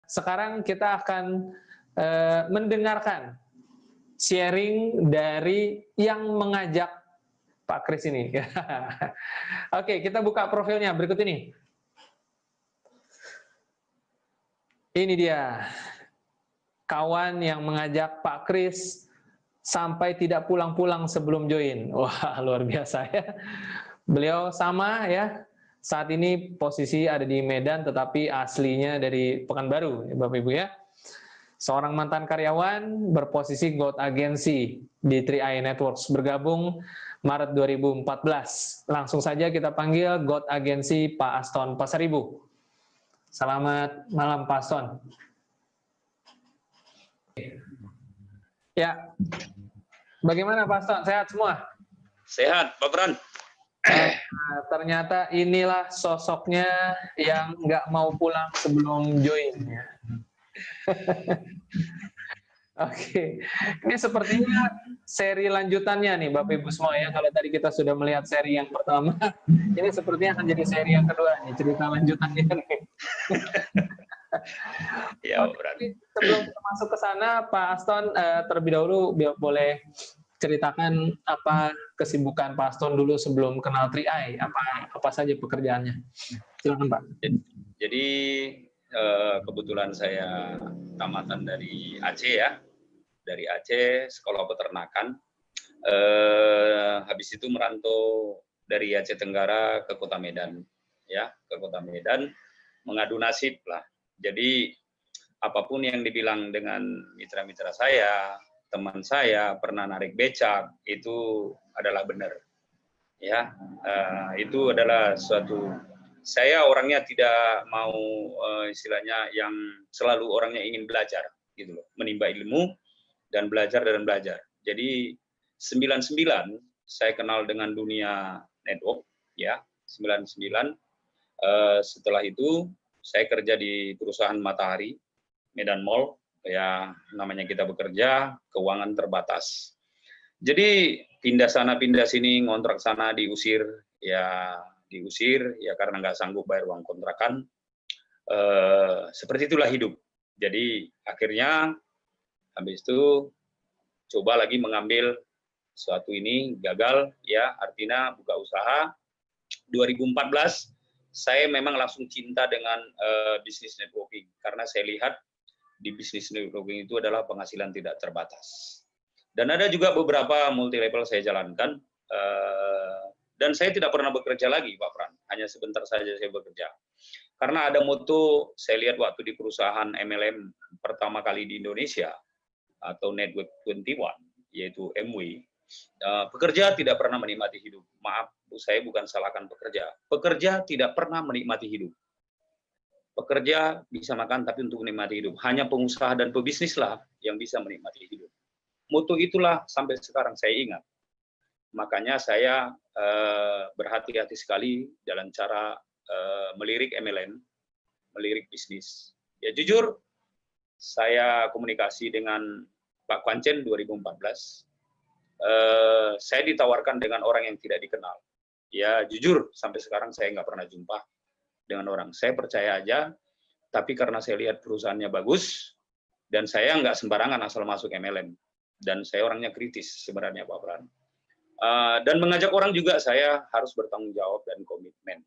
sekarang kita akan mendengarkan sharing dari yang mengajak Pak Kris ini. Oke, kita buka profilnya berikut ini. Ini dia, kawan yang mengajak Pak Kris sampai tidak pulang-pulang sebelum join. Wah, luar biasa ya. Beliau sama ya, saat ini posisi ada di Medan, tetapi aslinya dari Pekanbaru, ya, Bapak Ibu ya. Seorang mantan karyawan berposisi Growth Agency di 3i Networks, bergabung Maret 2014. Langsung saja kita panggil Growth Agency Pak Aston Pasaribu. Selamat malam Pak Aston. Ya, bagaimana Pak Aston? Sehat semua? Sehat, Pak Pran. Ternyata inilah sosoknya yang nggak mau pulang sebelum join. Oke, ini sepertinya seri lanjutannya nih Bapak Ibu semua ya. Kalau tadi kita sudah melihat seri yang pertama, ini sepertinya akan jadi seri yang kedua nih, cerita lanjutannya nih. Ya, Oke, sebelum kita masuk ke sana, Pak Aston terlebih dahulu boleh ceritakan apa kesibukan Pak Aston dulu sebelum kenal 3i, apa saja pekerjaannya. Silakan Pak. Jadi kebetulan saya tamatan dari Aceh ya, dari Aceh, sekolah peternakan. Habis itu merantau dari Aceh Tenggara ke Kota Medan, ya, ke Kota Medan, mengadu nasib lah. Jadi apapun yang dibilang dengan mitra-mitra saya, teman saya pernah narik becak, itu adalah benar, ya. Itu adalah suatu. Saya orangnya tidak mau istilahnya yang selalu orangnya ingin belajar, gitu loh, menimba ilmu dan belajar. Jadi 99 saya kenal dengan dunia network, ya 99. Setelah itu saya kerja di perusahaan Matahari Medan Mall, ya namanya kita bekerja keuangan terbatas. Jadi pindah sana pindah sini, ngontrak sana diusir ya karena nggak sanggup bayar uang kontrakan. Seperti itulah hidup. Jadi akhirnya habis itu coba lagi mengambil suatu ini, gagal ya, artinya buka usaha. 2014 saya memang langsung cinta dengan bisnis networking karena saya lihat di bisnis networking itu adalah penghasilan tidak terbatas. Dan ada juga beberapa multi level saya jalankan. Dan saya tidak pernah bekerja lagi, Pak Pran. Hanya sebentar saja saya bekerja. Karena ada moto, saya lihat waktu di perusahaan MLM pertama kali di Indonesia, atau Network 21, yaitu MW, pekerja tidak pernah menikmati hidup. Maaf, saya bukan salahkan pekerja. Pekerja tidak pernah menikmati hidup. Pekerja bisa makan, tapi untuk menikmati hidup. Hanya pengusaha dan pebisnislah yang bisa menikmati hidup. Moto itulah sampai sekarang saya ingat. Makanya saya berhati-hati sekali dalam cara melirik MLM, melirik bisnis. Ya jujur, saya komunikasi dengan Pak Kwancen 2014. Saya ditawarkan dengan orang yang tidak dikenal. Ya jujur, sampai sekarang saya nggak pernah jumpa dengan orang. Saya percaya aja, tapi karena saya lihat perusahaannya bagus, dan saya nggak sembarangan asal masuk MLM. Dan saya orangnya kritis sebenarnya Pak Pran. Dan mengajak orang juga saya harus bertanggung jawab dan komitmen.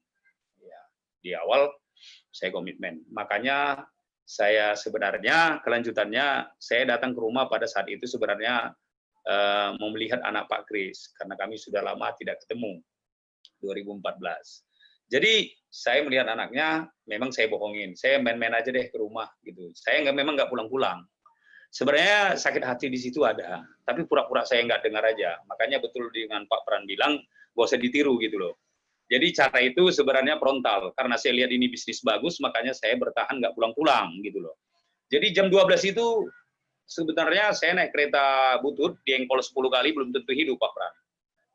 Ya, di awal saya komitmen. Makanya saya sebenarnya kelanjutannya saya datang ke rumah pada saat itu sebenarnya mau melihat anak Pak Kris karena kami sudah lama tidak ketemu 2014. Jadi saya melihat anaknya, memang saya bohongin, saya main-main aja deh ke rumah gitu. Saya memang nggak pulang-pulang. Sebenarnya sakit hati di situ ada, tapi pura-pura saya nggak dengar aja. Makanya betul dengan Pak Pran bilang, gak usah ditiru gitu loh. Jadi cara itu sebenarnya frontal, karena saya lihat ini bisnis bagus, makanya saya bertahan nggak pulang-pulang gitu loh. Jadi jam 12 itu sebenarnya saya naik kereta butut, diengkol 10 kali belum tentu hidup Pak Pran.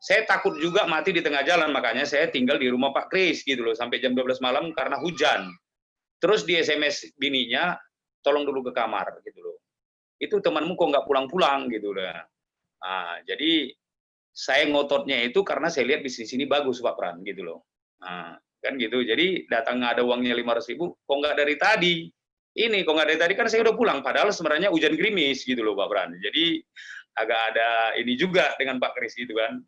Saya takut juga mati di tengah jalan, makanya saya tinggal di rumah Pak Kris gitu loh, sampai jam 12 malam karena hujan. Terus di SMS bininya, tolong dulu ke kamar gitu loh. Itu temanmu kok nggak pulang-pulang gitu lah. Nah, jadi saya ngototnya itu karena saya lihat bisnis ini bagus Pak Pran gitu loh. Nah, kan gitu. Jadi datang ada uangnya 500.000, kok nggak dari tadi ini kok nggak dari tadi kan saya udah pulang, padahal sebenarnya hujan gerimis gitu loh Pak Bran. Jadi agak ada ini juga dengan Pak Kris gitu kan.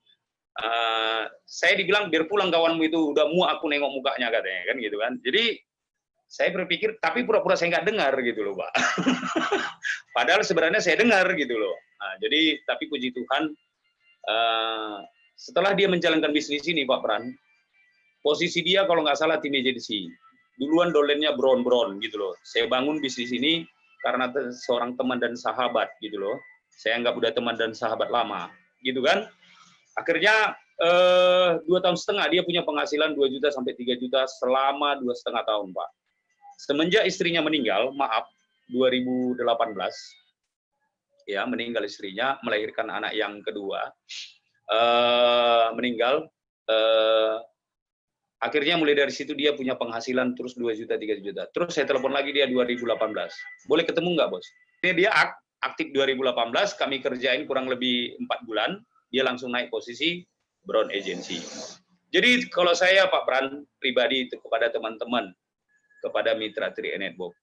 Saya dibilang biar pulang kawanmu itu udah muak aku nengok mukanya katanya kan gitu kan. Jadi saya berpikir tapi pura-pura saya nggak dengar gitu loh Pak. Padahal sebenarnya saya dengar gitu loh. Nah, jadi tapi puji Tuhan setelah dia menjalankan bisnis ini Pak Pran, posisi dia kalau nggak salah tim agency. Duluan dolennya bron-bron gitu loh. Saya bangun bisnis ini karena seorang teman dan sahabat gitu loh. Saya anggap udah teman dan sahabat lama gitu kan. Akhirnya 2,5 tahun dia punya penghasilan 2 juta sampai 3 juta selama 2,5 tahun Pak. Semenjak istrinya meninggal, maaf, 2018, ya meninggal istrinya, melahirkan anak yang kedua, meninggal, akhirnya mulai dari situ dia punya penghasilan terus 2 juta, 3 juta. Terus saya telepon lagi dia 2018, boleh ketemu nggak bos? Ini dia aktif 2018, kami kerjain kurang lebih 4 bulan, dia langsung naik posisi Brown Agency. Jadi kalau saya Pak Bran pribadi itu kepada teman-teman, kepada mitra 3 Network.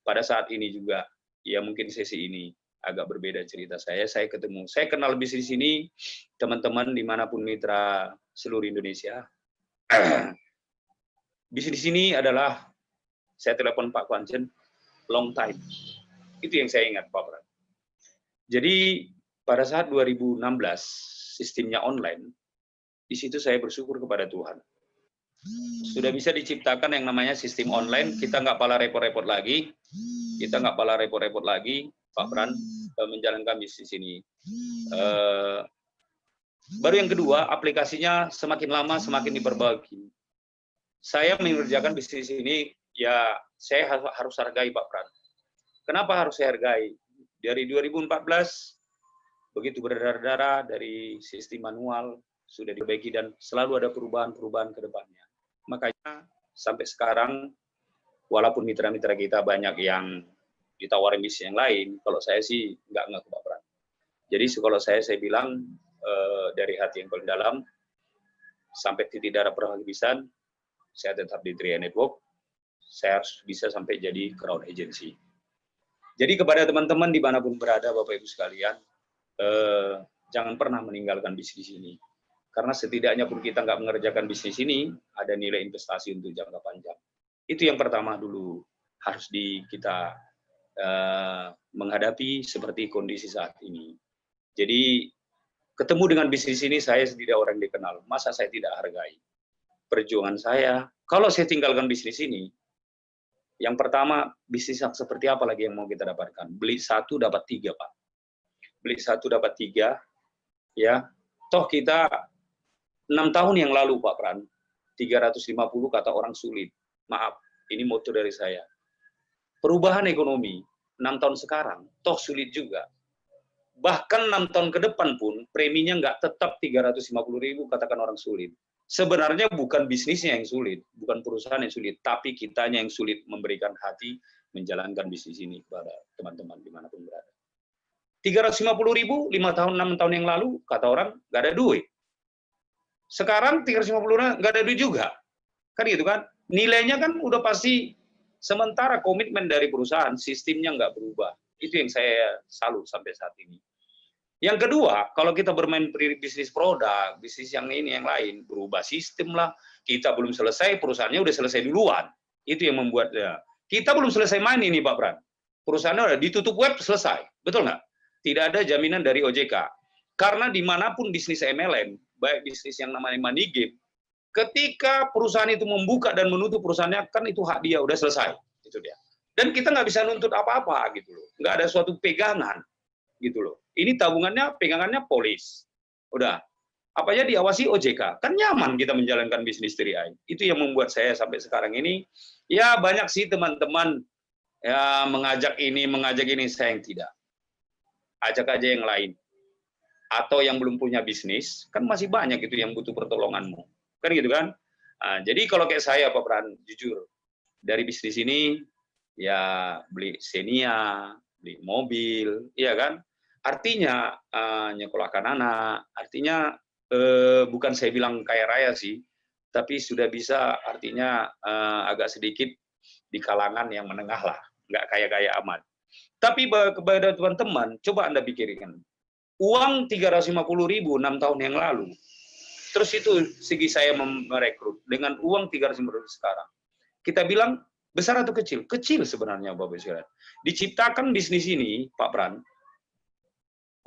Pada saat ini juga, ya mungkin sesi ini agak berbeda cerita saya ketemu, saya kenal bisnis ini, teman-teman dimanapun mitra seluruh Indonesia. Bisnis ini adalah, saya telepon Pak Kwanchen, long time. Itu yang saya ingat Pak Bran. Jadi pada saat 2016, sistemnya online, di situ saya bersyukur kepada Tuhan. Sudah bisa diciptakan yang namanya sistem online, kita nggak pala repot-repot lagi, Pak Bran, menjalankan bisnis ini. Baru yang kedua, aplikasinya semakin lama semakin diperbaiki. Saya mengerjakan bisnis ini, ya saya harus hargai Pak Bran. Kenapa harus saya hargai? Dari 2014, begitu berdarah-darah dari sistem manual, sudah diperbaiki dan selalu ada perubahan-perubahan ke depannya. Makanya sampai sekarang, walaupun mitra-mitra kita banyak yang ditawarin bisnis yang lain, kalau saya sih nggak ngaku Pak Bran. Jadi kalau saya bilang dari hati yang paling dalam, sampai titik darah penghabisan, saya tetap di 3 Network, saya harus bisa sampai jadi Crown Agency. Jadi kepada teman-teman dimanapun berada, Bapak Ibu sekalian, jangan pernah meninggalkan bisnis ini. Karena setidaknya pun kita nggak mengerjakan bisnis ini, ada nilai investasi untuk jangka panjang. Itu yang pertama dulu harus kita menghadapi seperti kondisi saat ini. Jadi ketemu dengan bisnis ini, saya tidak orang dikenal. Masa saya tidak hargai perjuangan saya? Kalau saya tinggalkan bisnis ini, yang pertama, bisnis seperti apa lagi yang mau kita dapatkan? Beli 1 dapat 3, Pak. Beli 1 dapat 3, ya. Toh kita 6 tahun yang lalu, Pak Pran, 350 kata orang sulit. Maaf, ini moto dari saya. Perubahan ekonomi, 6 tahun sekarang, toh sulit juga. Bahkan 6 tahun ke depan pun, preminya nggak tetap 350.000, katakan orang sulit. Sebenarnya bukan bisnisnya yang sulit, bukan perusahaan yang sulit, tapi kitanya yang sulit memberikan hati menjalankan bisnis ini kepada teman-teman dimanapun berada. 350.000, 5 tahun, 6 tahun yang lalu, kata orang, nggak ada duit. Sekarang 350 nggak ada duit juga. Kan gitu kan? Nilainya kan udah pasti, sementara komitmen dari perusahaan, sistemnya nggak berubah. Itu yang saya salut sampai saat ini. Yang kedua, kalau kita bermain bisnis produk, bisnis yang ini, yang lain, berubah sistem lah. Kita belum selesai, perusahaannya udah selesai duluan. Itu yang membuat, ya. Kita belum selesai main ini, Pak Pran. Perusahaannya udah ditutup web, selesai. Betul nggak? Tidak ada jaminan dari OJK. Karena dimanapun bisnis MLM, baik bisnis yang namanya money game, ketika perusahaan itu membuka dan menutup perusahaannya, kan itu hak dia, udah selesai. Itu dia. Dan kita nggak bisa nuntut apa-apa, gitu loh. Nggak ada suatu pegangan, gitu loh. Ini tabungannya, pegangannya polis. Udah. Apa aja diawasi OJK. Kan nyaman kita menjalankan bisnis 3i. Itu yang membuat saya sampai sekarang ini, ya banyak sih teman-teman ya mengajak ini, saya yang tidak. Ajak aja yang lain. Atau yang belum punya bisnis, kan masih banyak itu yang butuh pertolonganmu. Kan gitu kan? Nah, jadi kalau kayak saya, Pak Pran, jujur, dari bisnis ini, ya beli Xenia, beli mobil, iya kan? Artinya, nyekolahkan anak, artinya bukan saya bilang kaya raya sih, tapi sudah bisa artinya agak sedikit di kalangan yang menengah lah, nggak kaya-kaya amat. Tapi kepada teman-teman, coba Anda pikirkan, uang 350.000 6 tahun yang lalu, terus itu segi saya merekrut, dengan uang 350.000 sekarang, kita bilang besar atau kecil? Kecil sebenarnya Bapak Ibu. Diciptakan bisnis ini, Pak Pran,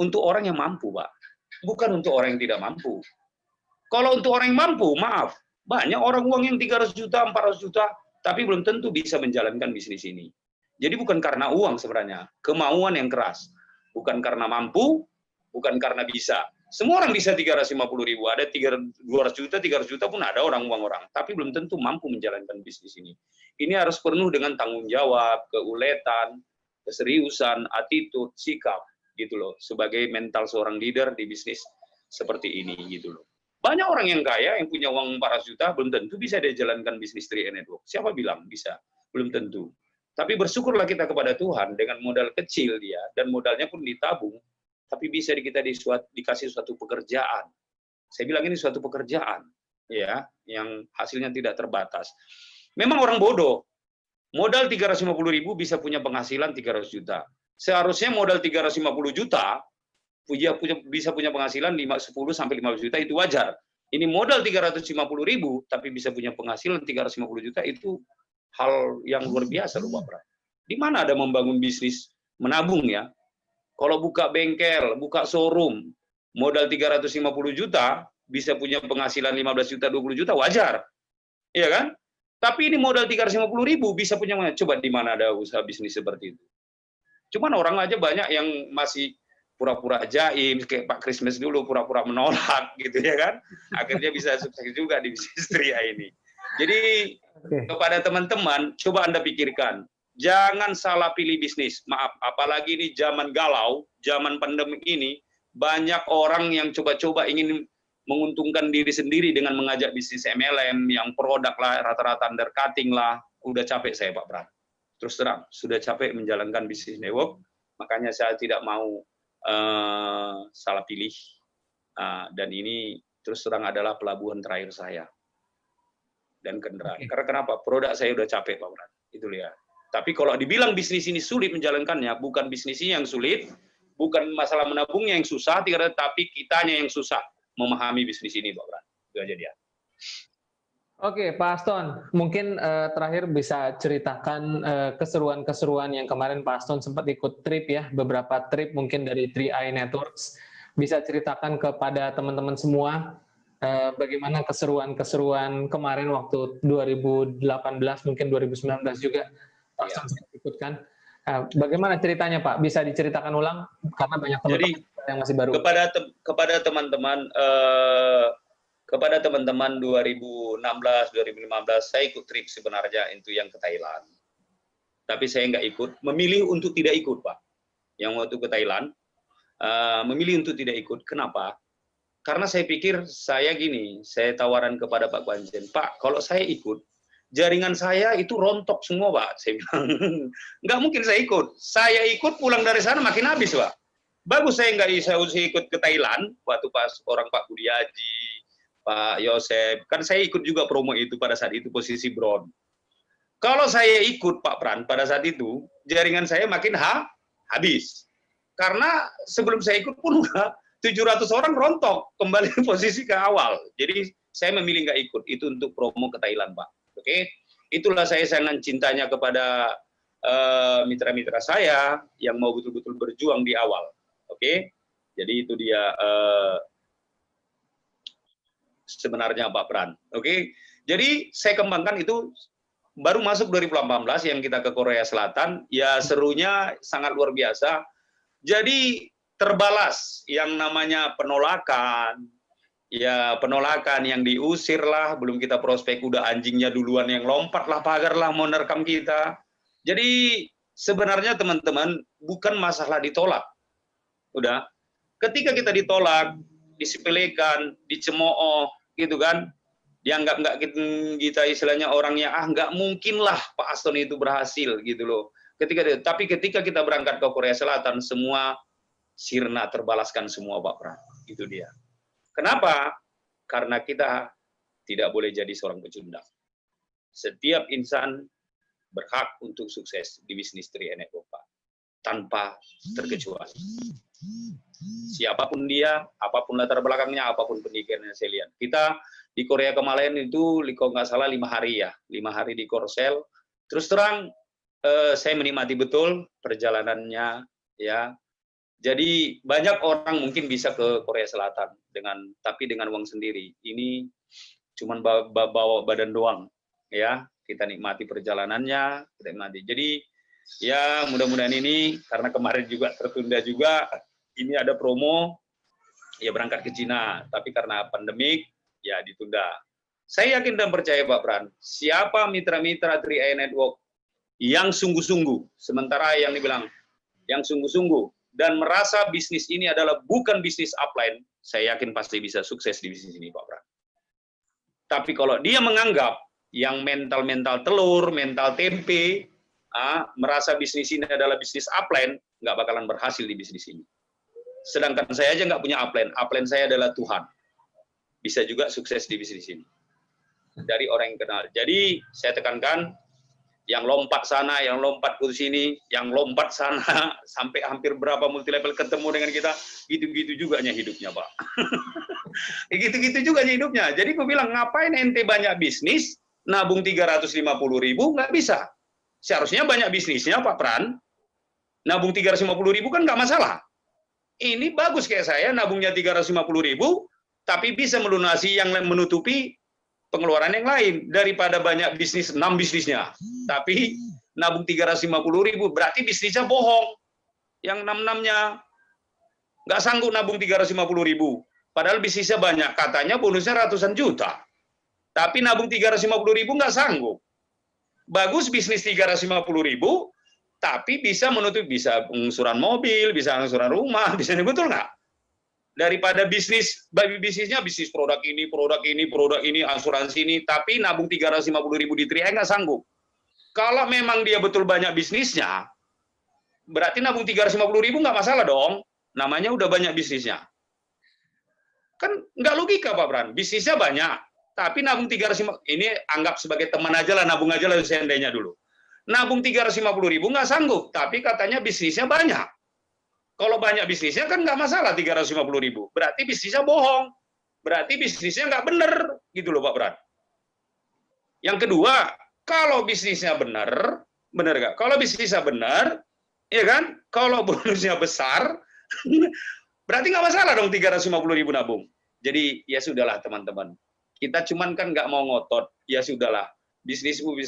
untuk orang yang mampu, Pak. Bukan untuk orang yang tidak mampu. Kalau untuk orang yang mampu, maaf, banyak orang uang yang 300 juta, 400 juta, tapi belum tentu bisa menjalankan bisnis ini. Jadi bukan karena uang sebenarnya, kemauan yang keras. Bukan karena mampu, bukan karena bisa. Semua orang bisa 350.000, ada 200 juta, 300 juta pun ada uang orang, tapi belum tentu mampu menjalankan bisnis ini. Ini harus penuh dengan tanggung jawab, keuletan, keseriusan, attitude, sikap, gitu loh, sebagai mental seorang leader di bisnis seperti ini, gitu loh. Banyak orang yang kaya, yang punya uang 400 juta, belum tentu bisa dia jalankan bisnis 3 Network. Siapa bilang bisa? Belum tentu. Tapi bersyukurlah kita kepada Tuhan, dengan modal kecil dia, dan modalnya pun ditabung, tapi bisa kita dikasih suatu pekerjaan. Saya bilang ini suatu pekerjaan, ya, yang hasilnya tidak terbatas. Memang orang bodoh, modal 350.000 bisa punya penghasilan 300 juta. Seharusnya modal 350 juta bisa punya penghasilan 10 sampai 15 juta, itu wajar. Ini modal 350.000 tapi bisa punya penghasilan 350 juta, itu hal yang luar biasa loh Pak Pran. Di mana ada membangun bisnis menabung ya? Kalau buka bengkel, buka showroom, modal 350 juta bisa punya penghasilan 15 juta, 20 juta, wajar. Iya kan? Tapi ini modal 350.000 bisa punya, coba di mana ada usaha bisnis seperti itu? Cuman orang aja banyak yang masih pura-pura jaim, kayak Pak Christmas dulu, pura-pura menolak, gitu ya kan. Akhirnya bisa sukses juga di bisnis Tria ini. Jadi, kepada teman-teman, coba Anda pikirkan, jangan salah pilih bisnis. Maaf, apalagi ini zaman galau, zaman pandemi ini, banyak orang yang coba-coba ingin menguntungkan diri sendiri dengan mengajak bisnis MLM, yang produk lah, rata-rata undercutting lah. Udah capek saya Pak Pran. Terus terang, sudah capek menjalankan bisnis network, makanya saya tidak mau salah pilih. Dan ini terus terang adalah pelabuhan terakhir saya dan kendaraan. Karena kenapa? Produk saya udah capek, Pak Pran. Itu ya. Tapi kalau dibilang bisnis ini sulit menjalankannya, bukan bisnis ini yang sulit, bukan masalah menabungnya yang susah, tapi kitanya yang susah memahami bisnis ini, Pak Pran. Itu aja dia. Oke, Pak Aston, mungkin terakhir bisa ceritakan keseruan-keseruan yang kemarin Pak Aston sempat ikut trip ya, beberapa trip mungkin dari 3i Networks. Bisa ceritakan kepada teman-teman semua bagaimana keseruan-keseruan kemarin waktu 2018, mungkin 2019 juga Pak Aston sempat ikut kan. Bagaimana ceritanya Pak? Bisa diceritakan ulang karena banyak teman-teman yang masih baru. Kepada teman-teman kepada teman-teman 2016, 2015, saya ikut trip sebenarnya itu yang ke Thailand. Tapi saya nggak ikut, memilih untuk tidak ikut, Pak. Yang waktu ke Thailand, memilih untuk tidak ikut. Kenapa? Karena saya pikir, saya tawaran kepada Pak Kwanjen, Pak, kalau saya ikut, jaringan saya itu rontok semua, Pak. Saya bilang, nggak mungkin saya ikut. Saya ikut pulang dari sana makin habis, Pak. Bagus saya nggak bisa ikut ke Thailand, waktu pas orang Pak Budi Haji, Pak Yosep, kan saya ikut juga promo itu pada saat itu posisi bron. Kalau saya ikut Pak Pran pada saat itu, jaringan saya makin habis. Karena sebelum saya ikut pun 700 orang rontok kembali posisi ke awal. Jadi saya memilih nggak ikut, itu untuk promo ke Thailand Pak. Oke, itulah saya sangat cintanya kepada mitra-mitra saya yang mau betul-betul berjuang di awal. Oke, jadi itu dia sebenarnya Pak Pran. Oke, jadi saya kembangkan itu baru masuk 2018 yang kita ke Korea Selatan, ya serunya sangat luar biasa. Jadi terbalas yang namanya penolakan, ya penolakan yang diusir lah, belum kita prospek udah anjingnya duluan yang lompat lah pagar lah mau nerekam kita. Jadi sebenarnya teman-teman bukan masalah ditolak. Udah, ketika kita ditolak, disepelekan, dicemooh, gitu kan, dianggap nggak kita istilahnya orangnya nggak mungkin lah Pak Aston itu berhasil gitu loh. Tapi ketika kita berangkat ke Korea Selatan, semua sirna terbalaskan semua Pak Pran. Itu dia. Kenapa? Karena kita tidak boleh jadi seorang pecundang. Setiap insan berhak untuk sukses di bisnis 3i Network, Pak. Tanpa terkecuali. Siapapun dia, apapun latar belakangnya, apapun pendidikannya saya lihat. Kita di Korea kemarin itu, kalau nggak salah 5 hari ya, 5 hari di Korsel. Terus terang, saya menikmati betul perjalanannya, ya. Jadi banyak orang mungkin bisa ke Korea Selatan tapi dengan uang sendiri. Ini cuman bawa badan doang, ya. Kita nikmati perjalanannya, kita nikmati. Jadi ya mudah-mudahan ini karena kemarin juga tertunda juga, ini ada promo ya berangkat ke Cina, tapi karena pandemik ya ditunda. Saya yakin dan percaya Pak Pran, siapa mitra-mitra 3i Network yang sungguh-sungguh, sementara yang dibilang yang sungguh-sungguh dan merasa bisnis ini adalah bukan bisnis upline, saya yakin pasti bisa sukses di bisnis ini Pak Pran. Tapi kalau dia menganggap yang mental-mental telur, mental tempe, merasa bisnis ini adalah bisnis upline, nggak bakalan berhasil di bisnis ini. Sedangkan saya aja nggak punya upline saya adalah Tuhan. Bisa juga sukses di bisnis ini. Dari orang yang kenal. Jadi saya tekankan, yang lompat sana, yang lompat ke sini, yang lompat sana, sampai hampir berapa multi level ketemu dengan kita, gitu-gitu juga hidupnya Pak. Gitu-gitu juga hidupnya. Jadi aku bilang, ngapain ente banyak bisnis, nabung 350.000, nggak bisa. Seharusnya banyak bisnisnya Pak Pran, nabung 350.000 kan nggak masalah. Ini bagus kayak saya, nabungnya 350.000, tapi bisa melunasi yang menutupi pengeluaran yang lain. Daripada banyak bisnis, 6 bisnisnya, tapi nabung 350.000, berarti bisnisnya bohong. Yang 6-6-nya nggak sanggup nabung 350.000. Padahal bisnisnya banyak, katanya bonusnya ratusan juta. Tapi nabung 350.000 nggak sanggup. Bagus bisnis 350.000, tapi bisa menutup, bisa angsuran mobil, bisa angsuran rumah, bisa betul nggak? Daripada bisnisnya bisnis produk ini, asuransi ini, tapi nabung 350.000 di 3i nggak sanggup. Kalau memang dia betul banyak bisnisnya, berarti nabung 350.000 nggak masalah dong. Namanya udah banyak bisnisnya. Kan nggak logika Pak Bran, bisnisnya banyak, tapi nabung 350, ini anggap sebagai teman aja lah, nabung aja lah seandainya dulu. Nabung 350.000 nggak sanggup, tapi katanya bisnisnya banyak. Kalau banyak bisnisnya kan nggak masalah 350.000. Berarti bisnisnya bohong. Berarti bisnisnya nggak bener, gitu loh Pak Bran. Yang kedua, kalau bisnisnya benar, benar nggak? Kalau bisnisnya benar, ya kan? Kalau bonusnya besar, berarti nggak masalah dong 350.000 nabung. Jadi ya sudahlah teman-teman. Kita cuman kan nggak mau ngotot. Ya sudahlah, bisnismu,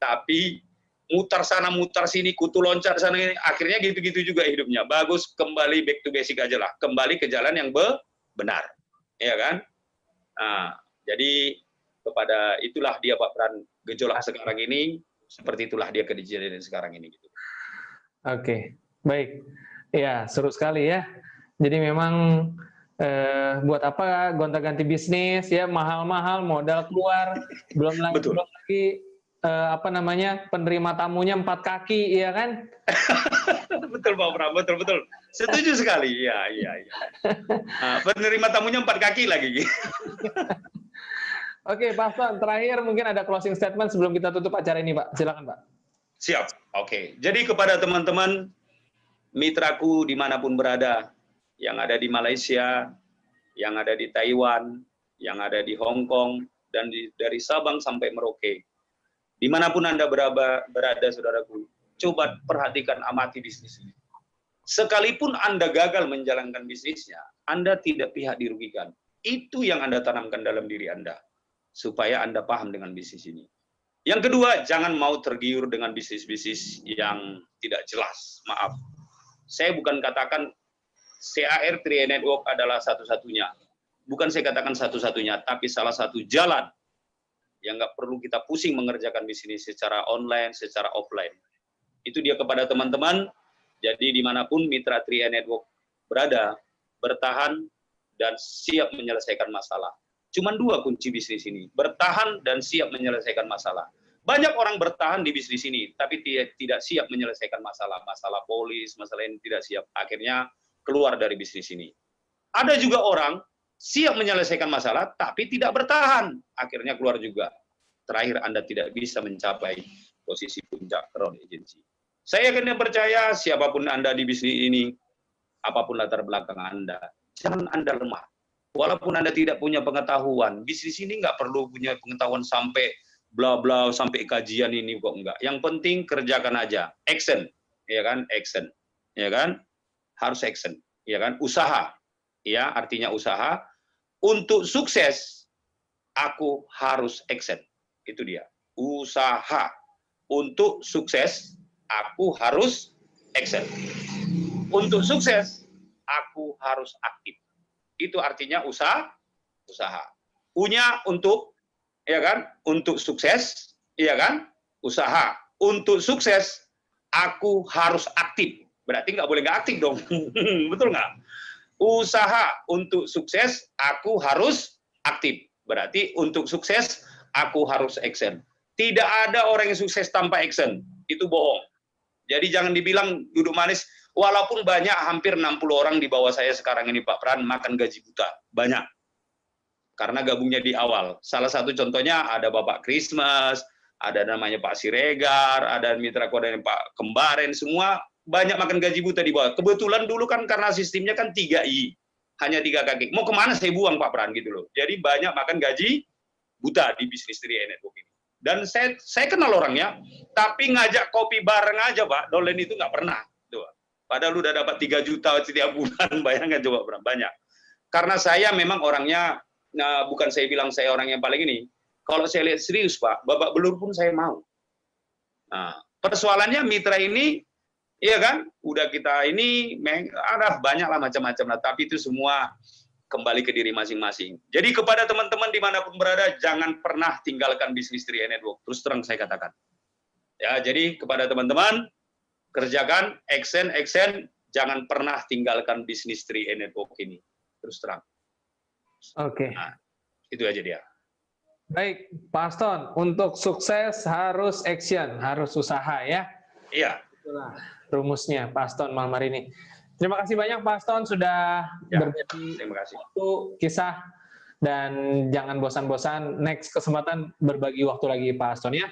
tapi mutar sana, mutar sini, kutu loncat sana ini, akhirnya gitu-gitu juga hidupnya. Bagus, kembali back to basic aja lah. Kembali ke jalan yang benar. Ya kan? Nah, jadi kepada itulah dia Pak Pran, gejolak sekarang ini, seperti itulah dia kejadian sekarang ini. Gitu. Oke, baik. Ya, seru sekali ya. Jadi memang buat apa gonta-ganti bisnis ya, mahal-mahal, modal keluar, belum lagi apa namanya, penerima tamunya 4 kaki, ya kan? Betul Pak Pram, betul. Setuju sekali, iya. Nah, penerima tamunya 4 kaki lagi. Oke, Pak Son, terakhir mungkin ada closing statement sebelum kita tutup acara ini, Pak. Silakan, Pak. Siap, oke. Jadi kepada teman-teman, mitraku dimanapun berada, yang ada di Malaysia, yang ada di Taiwan, yang ada di Hong Kong, dan dari Sabang sampai Merauke, dimanapun Anda berada, saudaraku, coba perhatikan, amati bisnis ini. Sekalipun Anda gagal menjalankan bisnisnya, Anda tidak pihak dirugikan. Itu yang Anda tanamkan dalam diri Anda, supaya Anda paham dengan bisnis ini. Yang kedua, jangan mau tergiur dengan bisnis-bisnis yang tidak jelas. Maaf, saya bukan katakan CAR 3i Network adalah satu-satunya. Bukan saya katakan satu-satunya, tapi salah satu jalan yang nggak perlu kita pusing mengerjakan bisnis secara online, secara offline. Itu dia kepada teman-teman. Jadi dimanapun mitra 3i Network berada, bertahan dan siap menyelesaikan masalah. Cuman 2 kunci bisnis ini, bertahan dan siap menyelesaikan masalah. Banyak orang bertahan di bisnis ini, tapi tidak siap menyelesaikan masalah. Masalah polis, masalah ini tidak siap. Akhirnya keluar dari bisnis ini. Ada juga orang siap menyelesaikan masalah, tapi tidak bertahan. Akhirnya keluar juga. Terakhir Anda tidak bisa mencapai posisi puncak crowd agency. Saya kena percaya siapapun Anda di bisnis ini, apapun latar belakang Anda, jangan Anda lemah. Walaupun Anda tidak punya pengetahuan, bisnis ini nggak perlu punya pengetahuan sampai bla bla sampai kajian ini kok enggak. Yang penting kerjakan aja, action, ya kan, action, ya kan, harus action, ya kan, usaha, ya artinya usaha. Untuk sukses, aku harus action, itu dia, usaha. Untuk sukses, aku harus action. Untuk sukses, aku harus aktif. Itu artinya usaha. U-nya untuk, ya kan, untuk sukses, ya kan, usaha. Untuk sukses, aku harus aktif. Berarti nggak boleh nggak aktif dong. Betul nggak? Usaha untuk sukses, aku harus aktif. Berarti untuk sukses, aku harus action. Tidak ada orang yang sukses tanpa action. Itu bohong. Jadi jangan dibilang duduk manis, walaupun banyak, hampir 60 orang di bawah saya sekarang ini Pak Pran, makan gaji buta. Banyak. Karena gabungnya di awal. Salah satu contohnya ada Bapak Christmas, ada namanya Pak Siregar, ada mitra koordinator Pak Kembaren, semua banyak makan gaji buta di bawah. Kebetulan dulu kan karena sistemnya kan 3I, hanya 3 kaki. Mau kemana saya buang Pak Pran gitu loh. Jadi banyak makan gaji buta di bisnis 3i Network ini. Dan saya kenal orangnya, tapi ngajak kopi bareng aja Pak, Dolen itu nggak pernah. Tuh. Padahal udah dapat 3 juta setiap bulan, bayangkan coba banyak. Karena saya memang orangnya, nah, bukan saya bilang saya orang yang paling ini. Kalau saya lihat serius Pak, babak belur pun saya mau. Nah, persoalannya mitra ini, iya kan, udah kita ini, ada banyak lah macam-macam lah, tapi itu semua kembali ke diri masing-masing. Jadi kepada teman-teman dimanapun berada, jangan pernah tinggalkan bisnis 3i Network. Terus terang saya katakan. Ya, jadi kepada teman-teman, kerjakan, action, jangan pernah tinggalkan bisnis 3i Network ini. Terus terang. Oke. Nah, itu aja dia. Baik, Pak Aston, untuk sukses harus action, harus usaha ya. Iya. Itulah rumusnya Pak Aston malam hari ini. Terima kasih banyak Pak Aston sudah berbagi waktu, kisah, dan jangan bosan-bosan, next kesempatan berbagi waktu lagi Pak Aston ya.